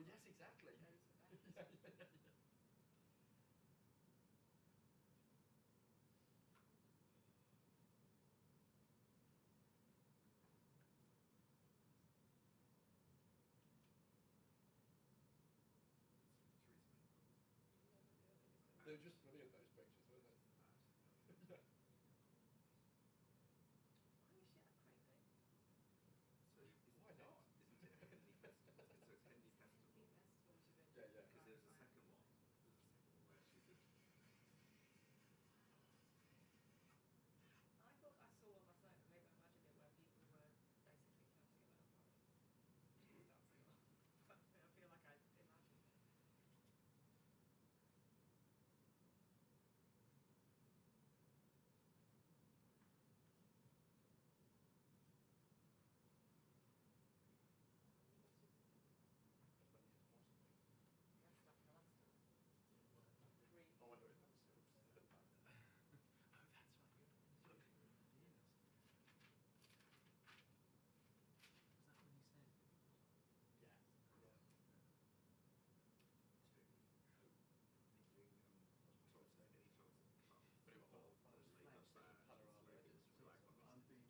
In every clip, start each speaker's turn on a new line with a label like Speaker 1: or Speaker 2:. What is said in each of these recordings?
Speaker 1: Well, yes, exactly. Yeah, yeah, yeah, yeah. They were just brilliant, those pictures, weren't they? Yeah.
Speaker 2: Why was she at a crate day?
Speaker 3: So
Speaker 1: Why not?
Speaker 3: Isn't it a Henley Festival? So it's Henley Festival.
Speaker 2: Henley Festival, she's in.
Speaker 1: Yeah, yeah.
Speaker 3: Because there's a second one. There's a second one where she's in.
Speaker 2: I thought I saw one last night that made me imagine it, where people were basically chatting about Boris. She was dancing along. I feel like I imagined it.
Speaker 1: As many as possible.
Speaker 2: Yes, like the last time. Three.
Speaker 1: Oh, I know it, that was so absurd.
Speaker 4: Oh, that's right. You're years. Was that when you said?
Speaker 1: Yeah. Yeah.
Speaker 3: Any chance of cut?
Speaker 1: But it was all
Speaker 3: Labour badge,
Speaker 1: panorama
Speaker 3: slogan,
Speaker 1: edits.
Speaker 3: flag on
Speaker 4: I'll
Speaker 3: it.
Speaker 4: be doing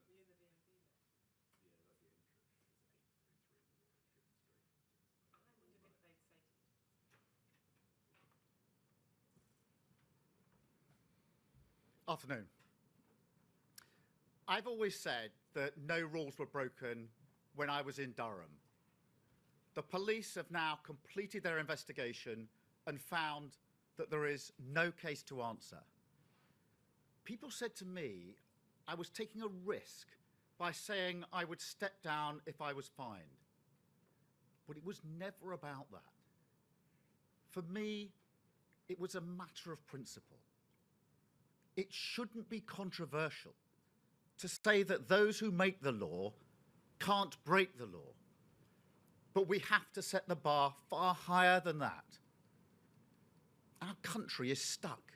Speaker 4: that.
Speaker 3: Brilliant.
Speaker 2: Did you make it straight from? Looks so amazing. Keep watching it. Oh, me and the DMV bit.
Speaker 3: Yeah, that's the entrance. It's 8:03 in the morning, driven straight from Tinson.
Speaker 2: I wondered if they'd say to you.
Speaker 5: Afternoon. I've always said that no rules were broken when I was in Durham. The police have now completed their investigation and found that there is no case to answer. People said to me I was taking a risk by saying I would step down if I was fined. But it was never about that. For me, it was a matter of principle. It shouldn't be controversial to say that those who make the law can't break the law. But we have to set the bar far higher than that. Our country is stuck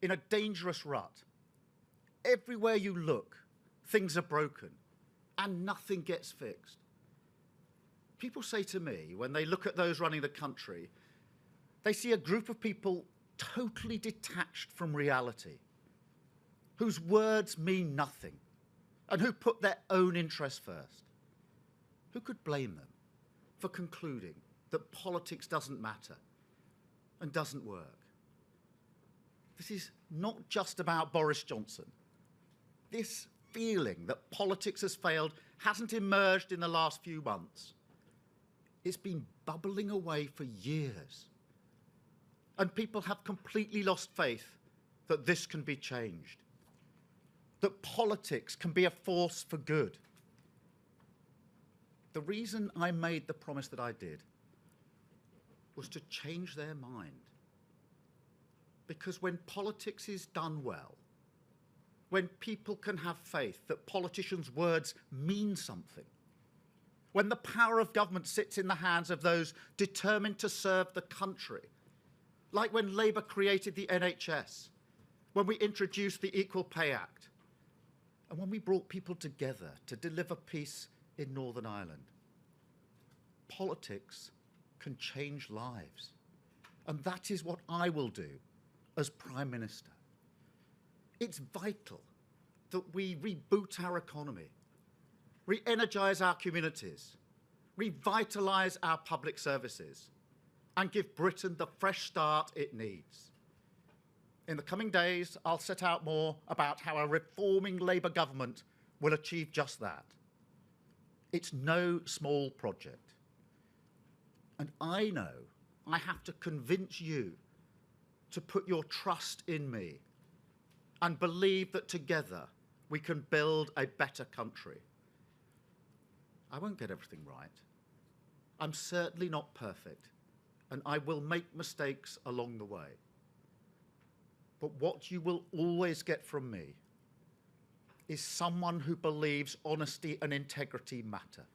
Speaker 5: in a dangerous rut. Everywhere you look, things are broken and nothing gets fixed. People say to me, when they look at those running the country, they see a group of people totally detached from reality, whose words mean nothing, and who put their own interests first. Who could blame them for concluding that politics doesn't matter and doesn't work? This is not just about Boris Johnson. This feeling that politics has failed hasn't emerged in the last few months. It's been bubbling away for years. And people have completely lost faith that this can be changed, that politics can be a force for good. The reason I made the promise that I did was to change their mind. Because when politics is done well, when people can have faith that politicians' words mean something, when the power of government sits in the hands of those determined to serve the country, like when Labour created the NHS, when we introduced the Equal Pay Act, and when we brought people together to deliver peace in Northern Ireland. Politics can change lives. And that is what I will do as Prime Minister. It's vital that we reboot our economy, re-energise our communities, revitalise our public services, and give Britain the fresh start it needs. In the coming days, I'll set out more about how a reforming Labour government will achieve just that. It's no small project. And I know I have to convince you to put your trust in me and believe that together we can build a better country. I won't get everything right. I'm certainly not perfect, and I will make mistakes along the way. But what you will always get from me is someone who believes honesty and integrity matter.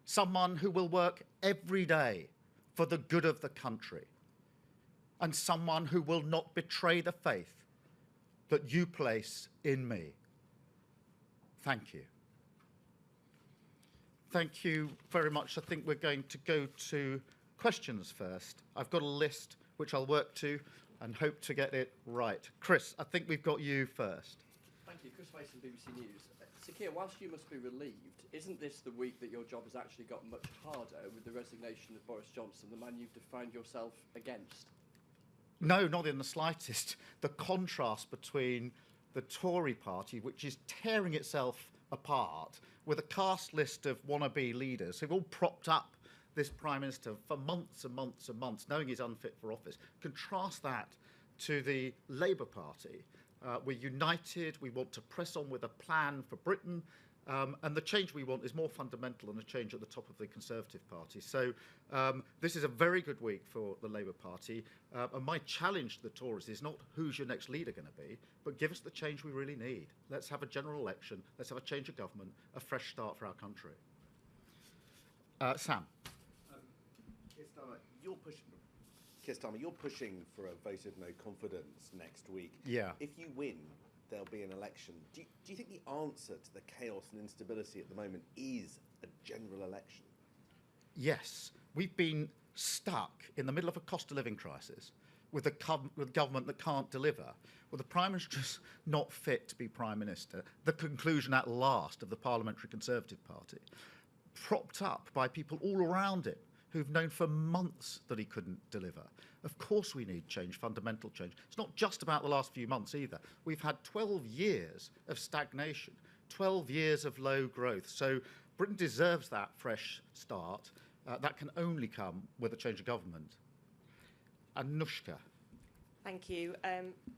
Speaker 5: Someone who will work every day for the good of the country. And someone who will not betray the faith that you place in me. Thank you. Thank you very much. I think we're going to go to questions first. I've got a list which I'll work to and hope to get it right. Chris, I think we've got you first.
Speaker 6: Thank you. Chris Mason, BBC News. So, Keir, whilst you must be relieved, isn't this the week that your job has actually got much harder with the resignation of Boris Johnson, the man you've defined yourself against?
Speaker 5: No, not in the slightest. The contrast between the Tory party, which is tearing itself apart, with a cast list of wannabe leaders who've all propped up this Prime Minister for months and months and months, knowing he's unfit for office. Contrast that to the Labour Party. We're united, we want to press on with a plan for Britain, and the change we want is more fundamental than a change at the top of the Conservative Party. So this is a very good week for the Labour Party, and my challenge to the Tories is not who's your next leader going to be, but give us the change we really need. Let's have a general election, let's have a change of government, a fresh start for our country. Sam.
Speaker 3: Keir Starmer, you're pushing for a vote of no confidence next week.
Speaker 5: Yeah.
Speaker 3: If you win, there'll be an election. Do you think the answer to the chaos and instability at the moment is a general election?
Speaker 5: Yes. We've been stuck in the middle of a cost of living crisis with a government that can't deliver, with the Prime Minister's not fit to be Prime Minister, the conclusion at last of the Parliamentary Conservative Party, propped up by people all around it who've known for months that he couldn't deliver. Of course we need change, fundamental change. It's not just about the last few months either. We've had 12 years of stagnation, 12 years of low growth. So Britain deserves that fresh start. That can only come with a change of government. Anushka.
Speaker 2: Thank you.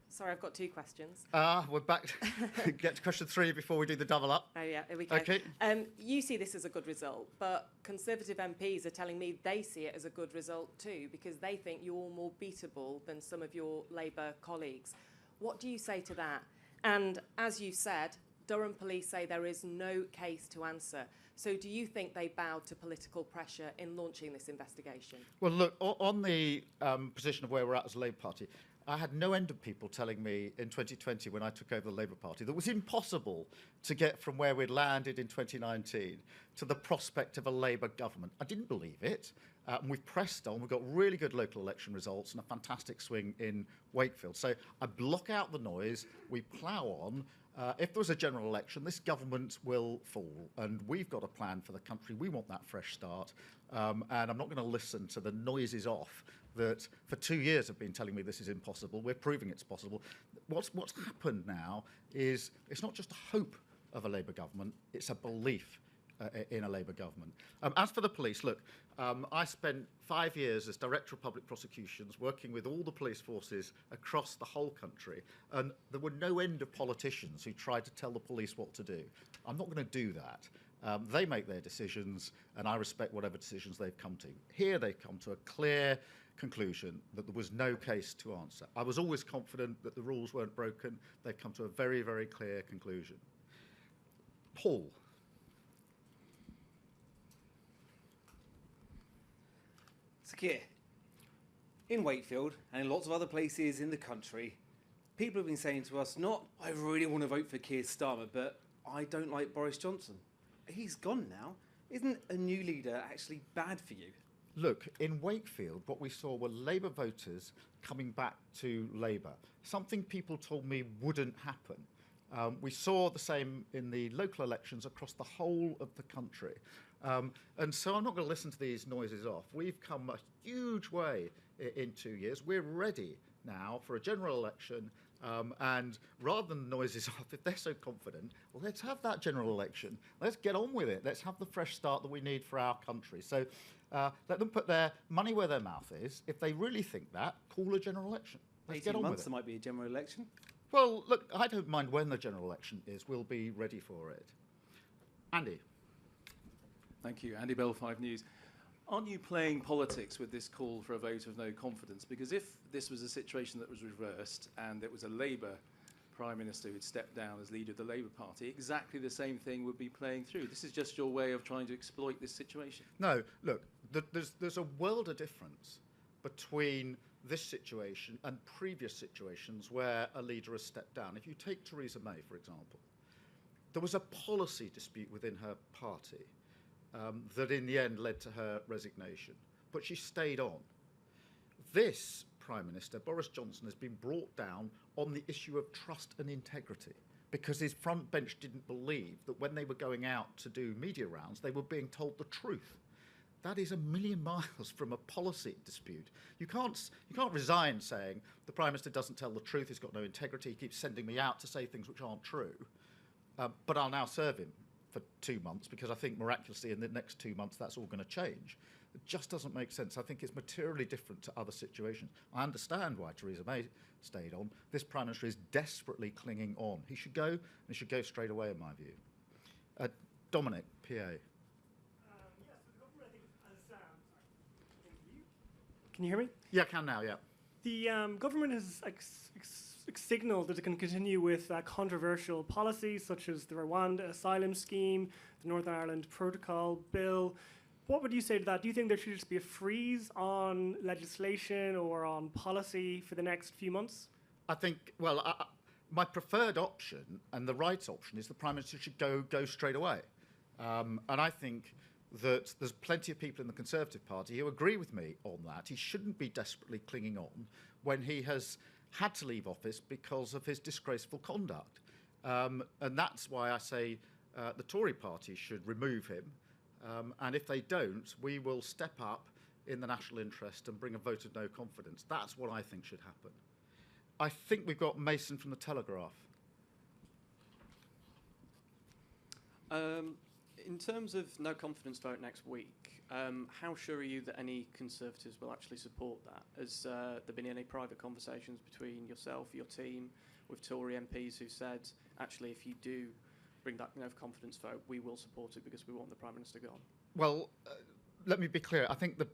Speaker 2: Sorry, I've got two questions.
Speaker 5: We're back. Get to question 3 before we do the double up.
Speaker 2: Oh, yeah, here we go.
Speaker 5: Okay.
Speaker 2: You see this as a good result, but Conservative MPs are telling me they see it as a good result too, because they think you're more beatable than some of your Labour colleagues. What do you say to that? And as you said, Durham Police say there is no case to answer. So do you think they bowed to political pressure in launching this investigation?
Speaker 5: Well, look, on the position of where we're at as a Labour Party, I had no end of people telling me in 2020 when I took over the Labour Party that it was impossible to get from where we'd landed in 2019 to the prospect of a Labour government. I didn't believe it. And we've pressed on. We've got really good local election results and a fantastic swing in Wakefield. So I block out the noise. We plough on. If there was a general election, this government will fall. And we've got a plan for the country. We want that fresh start. And I'm not going to listen to the noises off that for 2 years have been telling me this is impossible. We're proving it's possible. What's happened now is it's not just a hope of a Labour government, it's a belief in a Labour government. As for the police, look, I spent 5 years as Director of Public Prosecutions working with all the police forces across the whole country, and there were no end of politicians who tried to tell the police what to do. I'm not going to do that. They make their decisions, and I respect whatever decisions they've come to. Here they've come to a clear conclusion that there was no case to answer. I was always confident that the rules weren't broken. They've come to a very, very clear conclusion. Paul.
Speaker 7: So, Keir, in Wakefield and in lots of other places in the country, people have been saying to us, not, I really want to vote for Keir Starmer, but I don't like Boris Johnson. He's gone now. Isn't a new leader actually bad for you?
Speaker 5: Look, in Wakefield, what we saw were Labour voters coming back to Labour, something people told me wouldn't happen. We saw the same in the local elections across the whole of the country. And so I'm not going to listen to these noises off. We've come a huge way in 2 years. We're ready now for a general election. And rather than the noises off, if they're so confident, well, let's have that general election. Let's get on with it. Let's have the fresh start that we need for our country. So let them put their money where their mouth is. If they really think that, call a general election. Let's get on with it.
Speaker 7: There might be a general election.
Speaker 5: Well, look, I don't mind when the general election is. We'll be ready for it. Andy.
Speaker 4: Thank you. Andy Bell, 5 News. Aren't you playing politics with this call for a vote of no confidence? Because if this was a situation that was reversed and it was a Labour Prime Minister who'd stepped down as leader of the Labour Party, exactly the same thing would be playing through. This is just your way of trying to exploit this situation.
Speaker 5: No, look, there's a world of difference between this situation and previous situations where a leader has stepped down. If you take Theresa May, for example, there was a policy dispute within her party that in the end led to her resignation, but she stayed on. This Prime Minister, Boris Johnson, has been brought down on the issue of trust and integrity because his front bench didn't believe that when they were going out to do media rounds, they were being told the truth. That is a million miles from a policy dispute. You can't resign saying the Prime Minister doesn't tell the truth, he's got no integrity, he keeps sending me out to say things which aren't true, but I'll now serve him for 2 months because I think miraculously in the next 2 months that's all going to change. It just doesn't make sense. I think it's materially different to other situations. I understand why Theresa May stayed on. This Prime Minister is desperately clinging on. He should go, and he should go straight away in my view. Dominic, PA.
Speaker 8: Can you hear me?
Speaker 5: Yeah, I can now, yeah.
Speaker 8: The government has signalled that it can continue with controversial policies such as the Rwanda asylum scheme, the Northern Ireland Protocol bill. What would you say to that? Do you think there should just be a freeze on legislation or on policy for the next few months?
Speaker 5: I think, well, my preferred option and the right option is the Prime Minister should go straight away. And I think that there's plenty of people in the Conservative Party who agree with me on that. He shouldn't be desperately clinging on when he has had to leave office because of his disgraceful conduct. And that's why I say the Tory party should remove him. And if they don't, we will step up in the national interest and bring a vote of no confidence. That's what I think should happen. I think we've got Mason from the Telegraph.
Speaker 9: In terms of no confidence vote next week, how sure are you that any Conservatives will actually support that? Has there been any private conversations between yourself, your team, with Tory MPs who said, actually, if you do bring that no confidence vote, we will support it because we want the Prime Minister gone?
Speaker 5: Well, let me be clear. I think the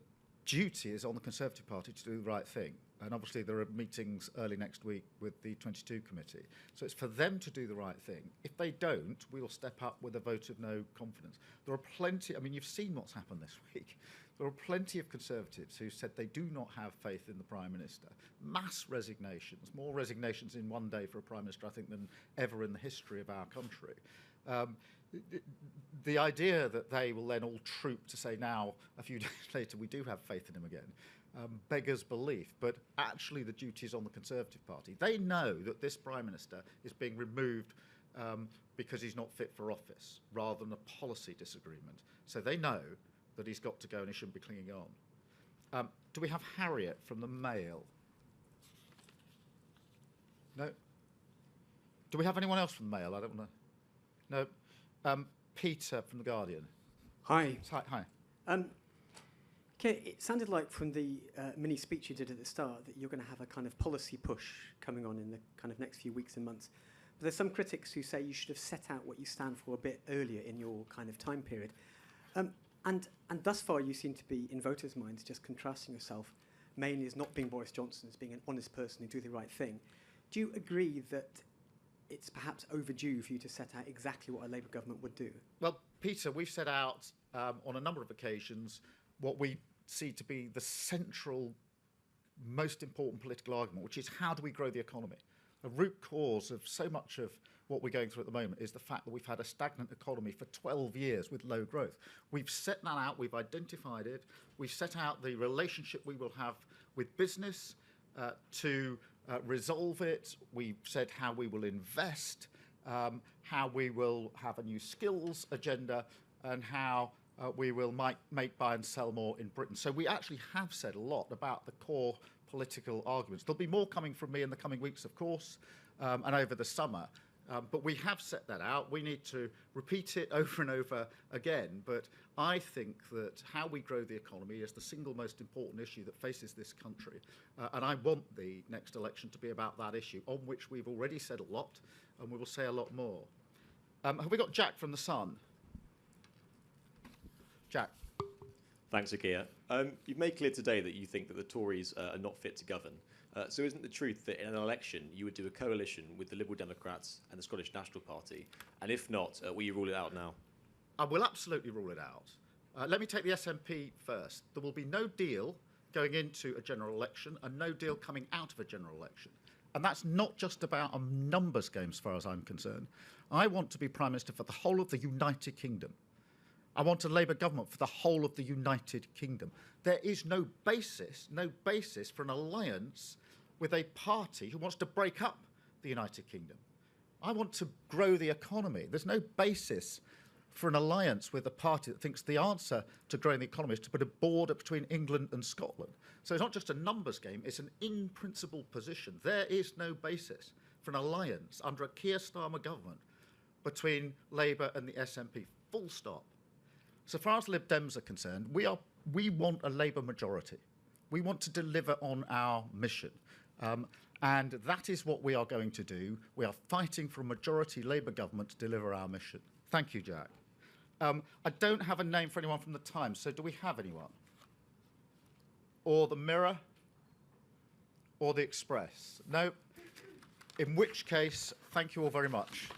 Speaker 5: duty is on the Conservative Party to do the right thing. And obviously there are meetings early next week with the 22 committee. So it's for them to do the right thing. If they don't, we will step up with a vote of no confidence. There are plenty, I mean, you've seen what's happened this week. There are plenty of Conservatives who said they do not have faith in the Prime Minister. Mass resignations, more resignations in one day for a Prime Minister, I think, than ever in the history of our country. The idea that they will then all troop to say now, a few days later, we do have faith in him again, beggars belief. But actually the duty is on the Conservative Party. They know that this Prime Minister is being removed because he's not fit for office, rather than a policy disagreement. So they know that he's got to go and he shouldn't be clinging on. Do we have Harriet from the Mail? No? Do we have anyone else from the Mail? I don't want to... No. Peter from the Guardian.
Speaker 10: Hi.
Speaker 5: Hi.
Speaker 10: Keir, it sounded like from the mini speech you did at the start that you're going to have a kind of policy push coming on in the kind of next few weeks and months. But there's some critics who say you should have set out what you stand for a bit earlier in your kind of time period. And thus far you seem to be, in voters' minds, just contrasting yourself mainly as not being Boris Johnson, as being an honest person who do the right thing. Do you agree that it's perhaps overdue for you to set out exactly what a Labour government would do?
Speaker 5: Well, Peter, we've set out on a number of occasions what we see to be the central, most important political argument, which is how do we grow the economy? The root cause of so much of what we're going through at the moment is the fact that we've had a stagnant economy for 12 years with low growth. We've set that out, we've identified it, we've set out the relationship we will have with business to resolve it. We've said how we will invest how we will have a new skills agenda, and how we will make, buy and sell more in Britain. So we actually have said a lot about the core political arguments. There'll be more coming from me in the coming weeks, of course, and over the summer. But we have set that out. We need to repeat it over and over again. But I think that how we grow the economy is the single most important issue that faces this country. And I want the next election to be about that issue, on which we've already said a lot, and we will say a lot more. Have we got Jack from The Sun? Jack.
Speaker 11: Thanks, Sir Keir. You've made clear today that you think that the Tories are not fit to govern. So isn't the truth that in an election you would do a coalition with the Liberal Democrats and the Scottish National Party? And if not, will you rule it out now?
Speaker 5: I will absolutely rule it out. Let me take the SNP first. There will be no deal going into a general election and no deal coming out of a general election. And that's not just about a numbers game as far as I'm concerned. I want to be Prime Minister for the whole of the United Kingdom. I want a Labour government for the whole of the United Kingdom. There is no basis for an alliance with a party who wants to break up the United Kingdom. I want to grow the economy. There's no basis for an alliance with a party that thinks the answer to growing the economy is to put a border between England and Scotland. So it's not just a numbers game, it's an in-principle position. There is no basis for an alliance under a Keir Starmer government between Labour and the SNP, full stop. So far as Lib Dems are concerned, we want a Labour majority. We want to deliver on our mission. And that is what we are going to do. We are fighting for a majority Labour government to deliver our mission. Thank you, Jack. I don't have a name for anyone from the Times, so do we have anyone? Or the Mirror? Or the Express? No? In which case, thank you all very much.